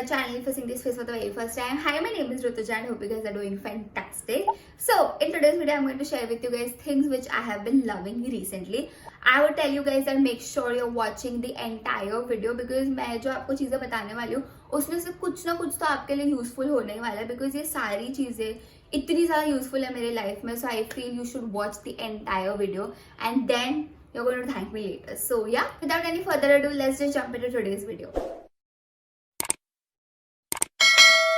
my channel if you're seeing this face for the very first time. Hi, my name is Rutuja and hope you guys are doing fantastic. So in today's video, I'm going to share with you guys things which I have been loving recently. I would tell you guys that make sure you're watching the entire video because मैं जो आपको चीजें बताने वाली हूँ उसमें से कुछ ना कुछ तो आपके लिए यूजफुल होने वाला है because ये सारी चीजें इतनी ज़्यादा यूजफुल है मेरे लाइफ में. So I feel you should watch the entire video and then you're going to thank me later. So yeah, without any further ado, let's just jump into today's video.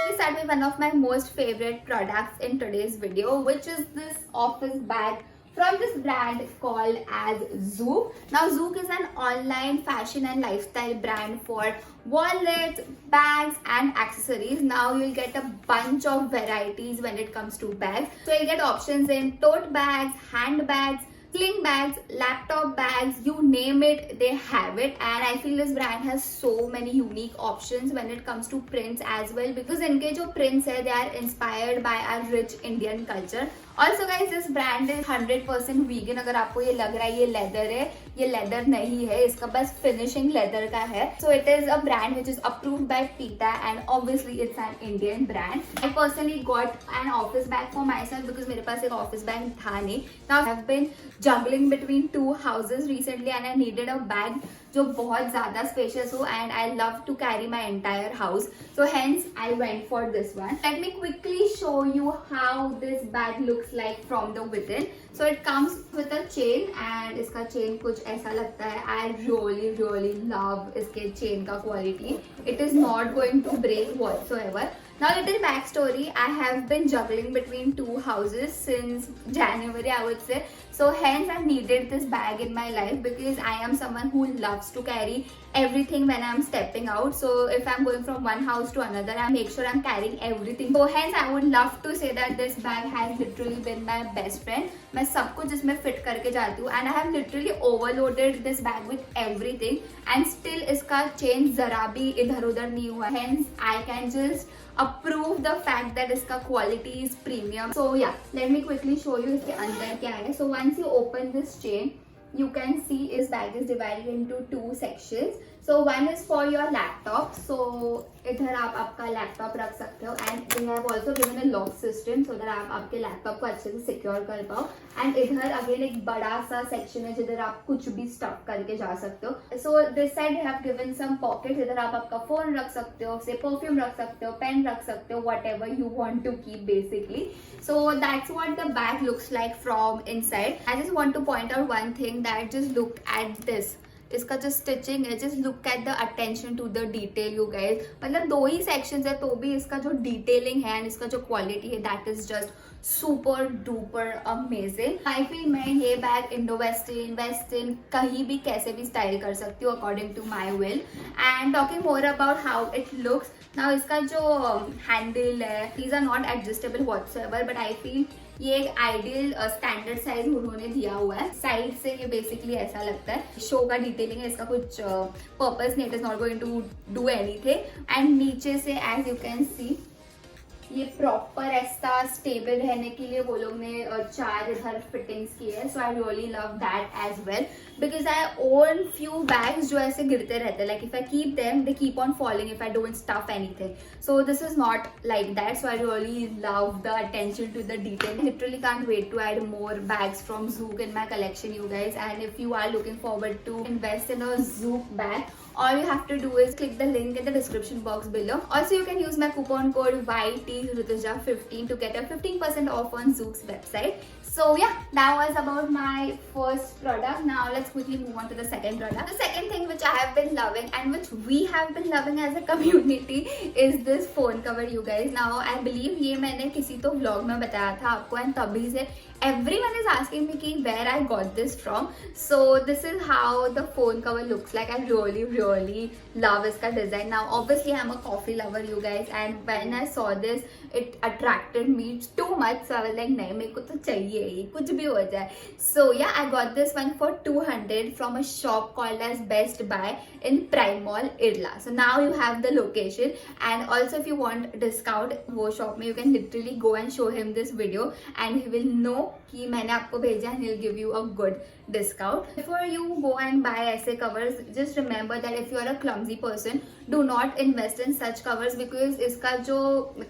We start with one of my most favorite products in today's video, which is this office bag from this brand called as Zouk. Now Zouk is an online fashion and lifestyle brand for wallets, bags and accessories. Now you'll get a bunch of varieties when it comes to bags. So you'll get options in tote bags, handbags, sling bags, laptop bags, you name it, they have it. And I feel this brand has so many unique options when it comes to prints as well, because इनके जो prints है, they are inspired by our rich Indian culture. Also guys, this brand is 100% vegan. अगर आपको ये लग रहा है ये leather है, ये leather नहीं है, इसका बस finishing leather का है. So it is a brand which is approved by PETA and obviously it's an Indian brand. I personally got an office bag for myself because मेरे पास एक office bag था नहीं. Now I have been juggling between two houses recently and I needed a bag जो बहुत ज़्यादा spacious हो and I love to carry my entire house. So hence I went for this one. Let me quickly show you how this bag looks like from the within. So it comes with a chain and इसका chain कुछ ऐसा लगता है. I really love इसके chain का quality. It is not going to break whatsoever. Now little backstory, I have been juggling between two houses since January I would say. So hence I needed this bag in my life because I am someone who loves to carry everything when I'm stepping out. So if I'm going from one house to another, I make sure I'm carrying everything. So hence I would love to say that this bag has literally been my best friend. मैं सब कुछ इसमें fit करके जाती हूँ and I have literally overloaded this bag with everything and still इसका chain जरा भी इधर उधर नहीं हुआ. Hence I can just approve the fact that इसका quality is premium. So yeah, let me quickly show you इसके अंदर क्या है. So once you open this chain, you can see this bag is divided into two sections. So one is for your laptop. So इधर आप आपका laptop रख सकते हो and they have also given a lock system so that आप आपके laptop को अच्छे से secure कर पाओ. And इधर again एक बड़ा सा section है जिधर आप कुछ भी stuff करके जा सकते हो. So this side they have given some pockets. इधर आप आपका phone रख सकते हो, say perfume रख सकते हो, pen रख सकते हो, whatever you want to keep basically. So that's what the bag looks like from inside. I just want to point out one thing that just look at this. इसका जो stitching है, just look at the attention to the detail you guys. मतलब दो ही sections है तो भी इसका जो डिटेलिंग है एंड इसका जो क्वालिटी है that is just super duper amazing. I feel मैं ये बैग इंडो वेस्टर्न वेस्टर्न कहीं भी कैसे भी स्टाइल कर सकती हूँ according to my will. And talking more about how it looks now, इसका जो हैंडल है these are not adjustable whatsoever but I feel ये एक आइडियल स्टैंडर्ड साइज उन्होंने दिया हुआ है. साइड से ये बेसिकली ऐसा लगता है. शो का डिटेलिंग है, इसका कुछ पर्पस नहीं, it is not going to do anything. And नीचे से एज यू कैन सी ये प्रॉपर ऐसा स्टेबल रहने के लिए वो लोग ने चार इधर फिटिंग्स की है. So I really love that as well because I own few bags जो ऐसे गिरते रहते हैं. Like if I keep them they keep on falling if I don't stuff anything. So this is not like that. So I really love the attention to the detail. Literally can't wait to add more bags from Zouk in my collection you guys. And if you are looking forward to invest in a Zouk bag, all you have to do is click the link in the description box below. Also you can use my coupon code YTRutuja15 to get a 15% off on Zouk's website. So yeah, that was about my first product. Now let's quickly move on to the second product. The second thing which I have been loving and which we have been loving as a community is this phone cover you guys. Now I believe ये मैंने किसी तो vlog में बताया था आपको and तभी से everyone is asking me कि where I got this from. So this is how the phone cover looks like. I really love इसका design. Now obviously I'm a coffee lover you guys and when I saw this it attracted me too much. So I was like नहीं मेरे को तो चाहिए ये कुछ भी हो जाए. So yeah, I got this one for 200 from a shop called as Best Buy in Prime Mall, Irla. So now you have the location and also if you want discount वो shop में you can literally go and show him this video and he will know कि मैंने आपको भेजा and he'll give you a good discount. Before you go and buy ऐसे covers, just remember that if you are a clumsy person, do not invest in such covers because इसका जो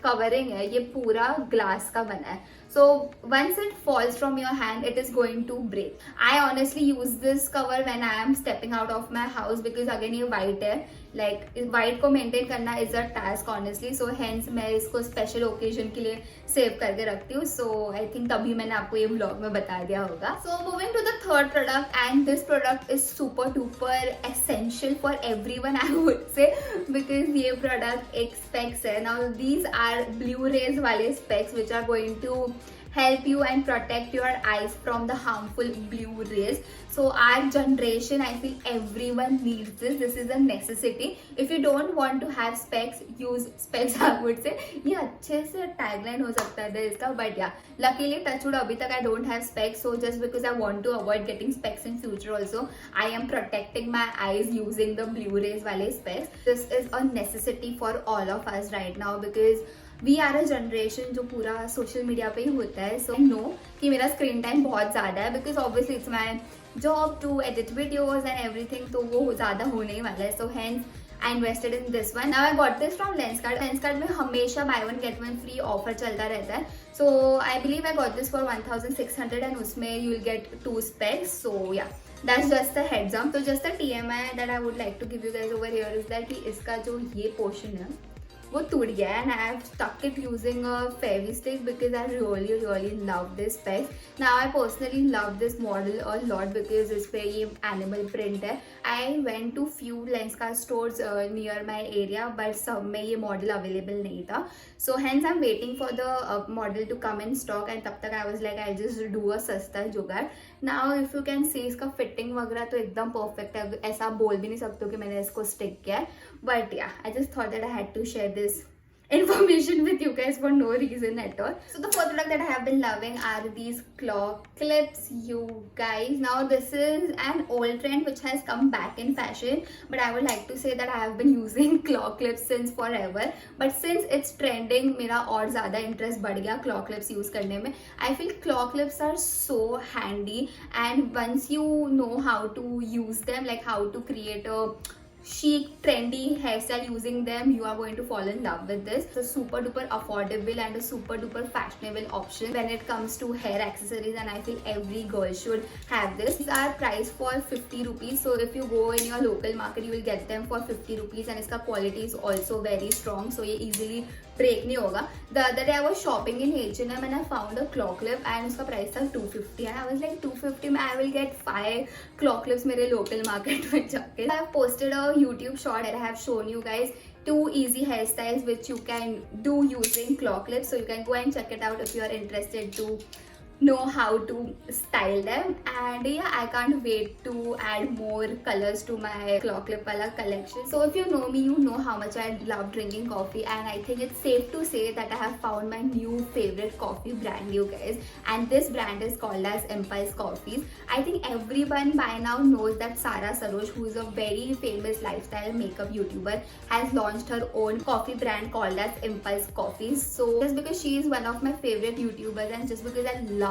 covering है ये पूरा glass का बना है. So once it falls from your hand, it is going to break. I honestly use this cover when I am stepping out of my house because again ये white है. Like white को maintain करना is a task honestly. So hence मैं इसको special occasion के लिए save करके रखती हूँ. So I think तभी मैंने आपको ये vlog में बता दिया होगा. So moving to the third product, and this product is super duper essential for everyone I would say because ये product एक specs है. Now these are blue rays वाले specs which are going to help you and protect your eyes from the harmful blue rays. So our generation, I feel everyone needs this. This is a necessity. If you don't want to have specs, use specs I would say. ये अच्छे से tagline हो सकता है इसका, but yeah, luckily touchwood अभी तक I don't have specs. So just because I want to avoid getting specs in future also, I am protecting my eyes using the blue rays वाले specs. This is a necessity for all of us right now because we are a generation जो पूरा social media पे ही होता है. So no कि मेरा screen time बहुत ज़्यादा है because obviously it's my job to edit videos and everything, तो वो ज़्यादा होने ही वाला है. So hence I invested in this one. Now I got this from Lenskart में हमेशा buy one get one free offer चलता रहता है. So I believe I got this for 1600 and उसमें you will get 2 specs. So yeah that's just a heads up. So just a TMI that I would like to give you guys over here is that कि इसका जो ये portion है वो टूट गया है and I have stuck it using a Fevistick because I really love this specs. Now I personally love this model a lot because इस पे ये animal print है. I went to few Lenskart stores near my area but सब में ये model available नहीं था. So hence I'm waiting for the model to come in stock and तब तक I was like I'll just do a सस्ता जुगाड़. Now if you can see इसका fitting वगैरह तो एकदम perfect है. ऐसा बोल भी नहीं सकते कि मैंने इसको stick किया है. But yeah, I just thought that I had to share this information with you guys for no reason at all. So the fourth product that I have been loving are these claw clips, you guys. Now this is an old trend which has come back in fashion, but I would like to say that I have been using claw clips since forever. But since it's trending, मेरा और ज़्यादा interest बढ़ गया claw clips use करने में. I feel claw clips are so handy, and once you know how to use them, like how to create a chic trendy hairstyle using them, you are going to fall in love with this. It's a super duper affordable and a super duper fashionable option when it comes to hair accessories, and I feel every girl should have this. These are priced for 50 rupees, so if you go in your local market you will get them for 50 rupees, and इसका quality is also very strong, so ये easily break नहीं होगा. The other day I was shopping in H&M and I found a claw clip and उसका price था 250 and I was like 250 में I will get 5 claw clips मेरे local market में जाके. I have posted a YouTube short and I have shown you guys 2 easy hairstyles which you can do using claw clips, so you can go and check it out if you are interested to know how to style them. And yeah, I can't wait to add more colors to my claw clip wala collection. So if you know me, you know how much I love drinking coffee, and I think it's safe to say that I have found my new favorite coffee brand, you guys, and this brand is called as Impulse Coffees. I think everyone by now knows that Sara Saroj, who is a very famous lifestyle makeup YouTuber, has launched her own coffee brand called as Impulse Coffees. So just because she is one of my favorite YouTubers and just because I love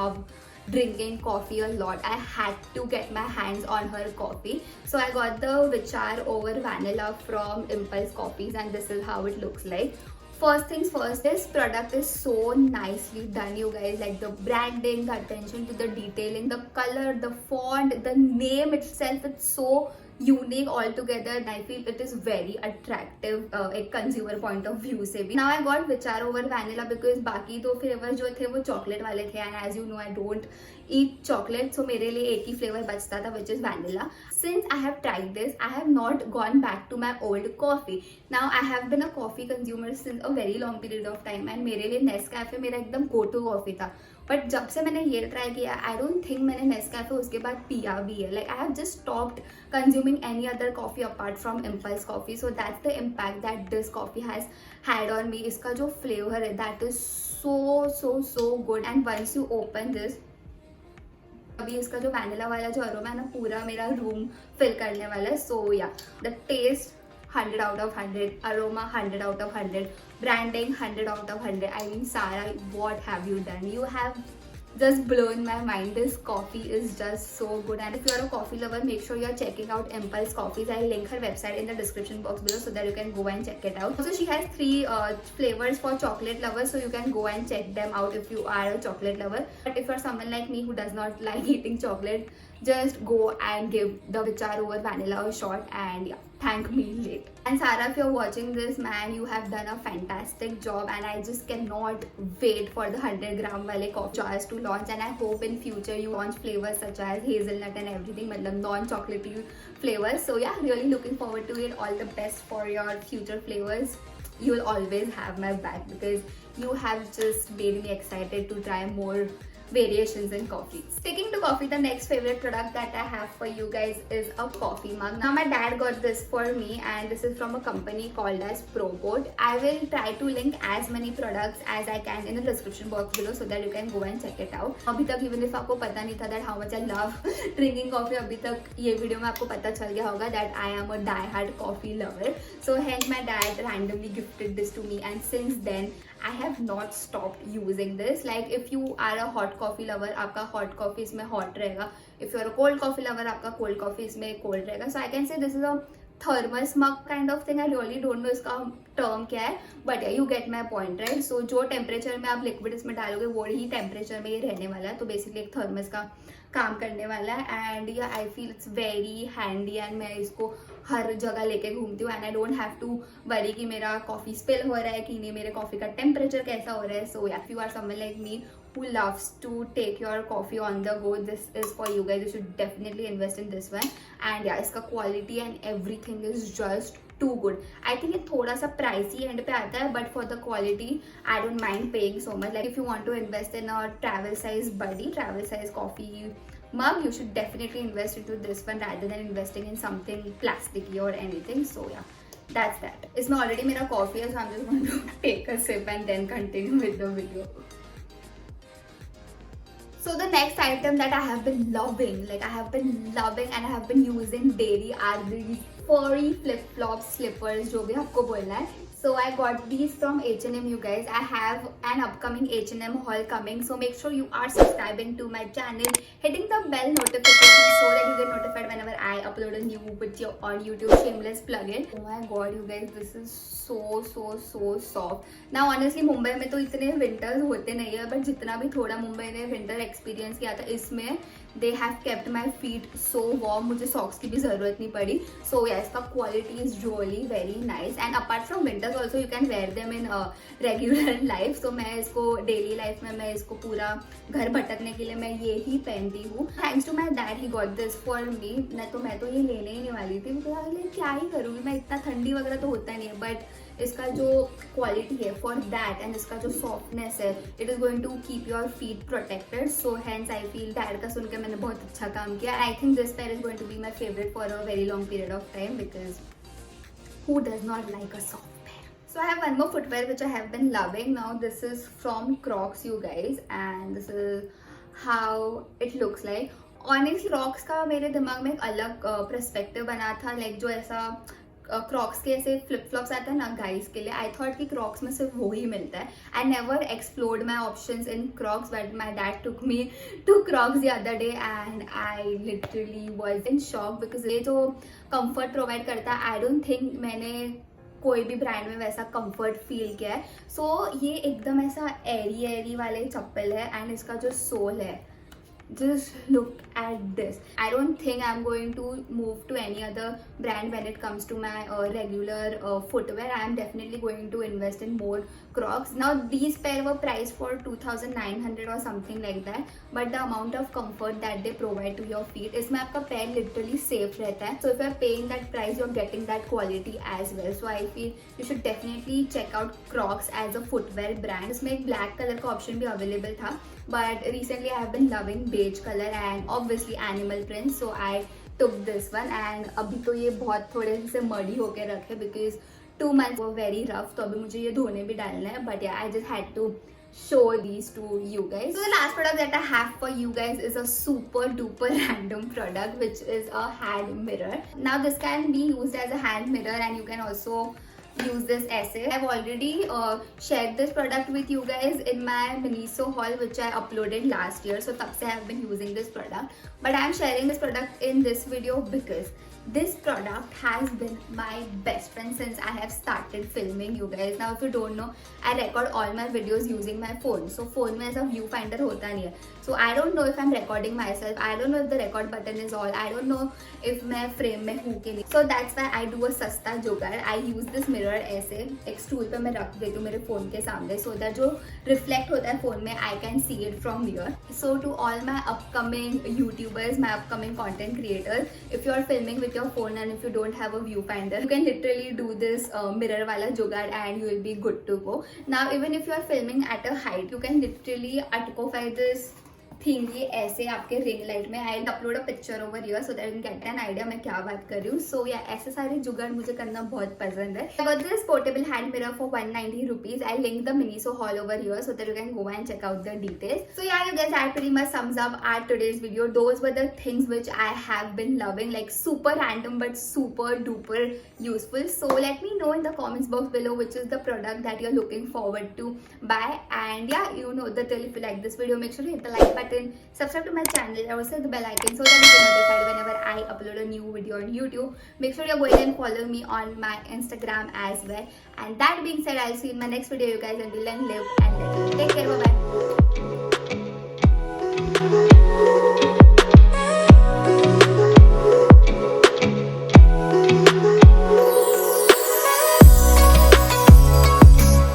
drinking coffee a lot, I had to get my hands on her coffee. So I got the Vichar over vanilla from Impulse Coffees, and this is how it looks like. First things first, this product is so nicely done, you guys. Like the branding, the attention to the detailing, the color, the font, the name itself, it's so unique altogether, and I feel it is very attractive a consumer point of view से भी. Now I got Vichar over vanilla because बाकी दो flavour जो थे वो chocolate वाले थे, and as you know I don't eat chocolate, so मेरे लिए एक ही फ्लेवर बचता था which is vanilla. Since I have tried this, I have not gone back to my old coffee. Now I have been a coffee consumer since a very long period of time, and मेरे लिए Nescafe मेरा एकदम go to coffee था. But जब से मैंने ये try किया, आई डोंट थिंक मैंने नेस्कैफे उसके बाद पिया भी है. Like I have just stopped consuming any other coffee apart from impulse coffee. So that's the impact that this coffee has had on me. इसका जो फ्लेवर है that is so so so good, and once you open this, अभी इसका जो vanilla वाला जो aroma है ना, पूरा मेरा रूम फिल करने वाला है. सो या, the test 100 out of 100, aroma 100 out of 100, branding 100 out of 100. I mean, Sara, what have you done? You have just blown my mind. This coffee is just so good, and if you're a coffee lover, make sure you're checking out Impulse Coffees. I'll link her website in the description box below so that you can go and check it out. Also, she has 3 flavors for chocolate lovers, so you can go and check them out if you are a chocolate lover. But if you're someone like me who does not like eating chocolate, just go and give the Vichar over vanilla a shot, and yeah, thank me later. And Sarah, if you're watching this, man, you have done a fantastic job, and I just cannot wait for the 100-gram wale coffee jars to launch. And I hope in future you launch flavors such as hazelnut and everything, matlab non-chocolatey flavors. So yeah, really looking forward to it. All the best for your future flavors. You'll always have my back because you have just made me excited to try more variations in coffee. Sticking to coffee, the next favorite product that I have for you guys is a coffee mug. Now my dad got this for me, and this is from a company called as Proport. I will try to link as many products as I can in the description box below so that you can go and check it out. अभी तक even if आपको पता नहीं था that how much I love drinking coffee, अभी तक ये video में आपको पता चल गया होगा that I am a die-hard coffee lover. So hence my dad randomly gifted this to me, and since then I have not stopped using this. Like if you are a hot coffee lover, आपका hot coffee इसमें hot रहेगा. If you are a cold coffee lover, आपका cold coffee इसमें cold रहेगा. So I can say this is a thermos mug kind of thing. I really don't know इसका term क्या है, but yeah, you get my point, right? So जो temperature में आप liquid इसमें डालोगे वो ही temperature में ये रहने वाला है. तो basically एक thermos का काम करने वाला है, and yeah, I feel it's very handy, and मैं इसको हर जगह लेके घूमती हूँ, and I don't have to worry कि मेरा कॉफी स्पिल हो रहा है कि नहीं, मेरे कॉफी का टेम्परेचर कैसा हो रहा है. So yeah, if you are someone like me who loves to take your coffee on the go, this is for you guys. You should definitely invest in this one. And yeah, इसका quality and everything is just too good. I think ये थोड़ा सा pricey end पे आता है, but for the quality I don't mind paying so much. Like if you want to invest in a travel size buddy, travel size coffee mug, you should definitely invest into this one rather than investing in something plasticky or anything. So yeah, that's that. इसमें already मेरा coffee है, so I'm just going to take a sip and then continue with the video. So the next item that I have been loving, like I have been loving and I have been using daily are these furry flip-flop slippers, जो भी आपको बोलना है. So I got these from H&M, you guys. I have an upcoming H&M haul coming, so make sure you are subscribing to my channel, hitting the bell notification so that you get notified whenever I upload a new video on YouTube. Shameless plug-in. Oh my god, you guys, this is so soft. Now honestly, Mumbai में तो इतने winters होते नहीं है, but जितना भी थोड़ा मुंबई ने winter experience किया था, इसमें they have kept my feet so warm. मुझे socks की भी ज़रूरत नहीं पड़ी. So yeah, इसका quality is really very nice. And apart from winters also, you can wear them in regular life. So मैं इसको daily life में मैं इसको पूरा घर भटकने के लिए मैं ये ही पहनती हूँ. Thanks to my dad, he got this for me. नहीं तो मैं तो ये लेने ही नहीं वाली थी. मुझे अगले क्या ही करूँगी मैं, इतना ठंडी वगैरह तो होता नहीं है, but इसका जो क्वालिटी है फॉर दैट एंड इसका जो सॉफ्टनेस है, it is going to keep your feet protected. So hence I feel dad का सुन के मैंने बहुत अच्छा काम किया. I think this pair is going to be my favourite for a very long period of time because who does not like a soft pair? So I have one more footwear which I have been loving. Now this is from Crocs, you guys, and this is how it looks like. Honestly, Crocs का मेरे दिमाग में एक अलग perspective बना था, like जो ऐसा क्रॉक्स के ऐसे फ्लिप फ्लॉप्स आते हैं ना गाइस के लिए. आई थॉट कि क्रॉक्स में सिर्फ वो ही मिलता है. I never explored my options in Crocs, but my dad took me to Crocs the other day and I literally was in shock because ये जो कंफर्ट प्रोवाइड करता है, आई डोंट थिंक मैंने कोई भी ब्रांड में वैसा कंफर्ट फील किया है. सो ये एकदम ऐसा एरी वाले चप्पल है, एंड इसका जो सोल है, just look at this. I don't think I'm going to move to any other brand when it comes to my regular footwear. I am definitely going to invest in more Crocs. Now these pair were priced for 2,900 or something like that, but the amount of comfort that they provide to your feet, इसमें आपका पैर literally safe रहता है. So if you're paying that price, you're getting that quality as well. So I feel you should definitely check out Crocs as a footwear brand. इसमें एक black color का option भी available था, but recently I have been loving beige color and obviously animal print, so I took this one. And अभी तो ये बहुत थोड़े से muddy होके रखे because 2 months were very rough, तो अभी मुझे ये धोने भी डालना है. But yeah, I just had to show these to you guys. So the last product that I have for you guys is a super duper random product, which is a hand mirror. Now this can be used as a hand mirror, and you can also use this essay. I've already shared this product with you guys in my Miniso haul which I uploaded last year. So tab se I have been using this product. But I am sharing this product in this video because this product has been my best friend since I have started filming, you guys. Now if you don't know, I record all my videos using my phone. So phone में ऐसा viewfinder होता नहीं है. So I don't know if I'm recording myself. I don't know if the record button is all. I don't know if मैं frame में हूँ कि नहीं. So that's why I do a सस्ता जुगाड़. I use this mirror ऐसे एक stool पे मैं रख देती हूँ मेरे phone के सामने, so that जो reflect होता है phone में I can see it from here. So to all my upcoming YouTubers, my upcoming content creators, if you are filming with your phone and if you don't have a viewfinder, you can literally do this mirror wala जुगाड़ and you will be good to go. Now even if you are filming at a height, you can literally atkofy this thing ये ऐसे आपके ring light में. I upload a picture over here so that you can get an idea मैं क्या बात कर रही हूँ. सो या ऐसे सारे जुगाड़ मुझे करना बहुत पसंद है. I got this portable hand mirror for 190 rupees. I link the Miniso haul over here so that you can go and check out the details. So yeah, you guys, that pretty much sums up our today's video. Those were the things which I have been loving, like super random but super duper useful. So let me know in the comments box below which is the product that you're looking forward to buy. And yeah, you know the till. If you like this video, make sure to hit the like button, subscribe to my channel, and also hit the bell icon so that you get notified whenever I upload a new video on YouTube. Make sure you're going and follow me on my Instagram as well. And that being said, I'll see you in my next video, you guys. Until then, live and let. Take care. Bye bye.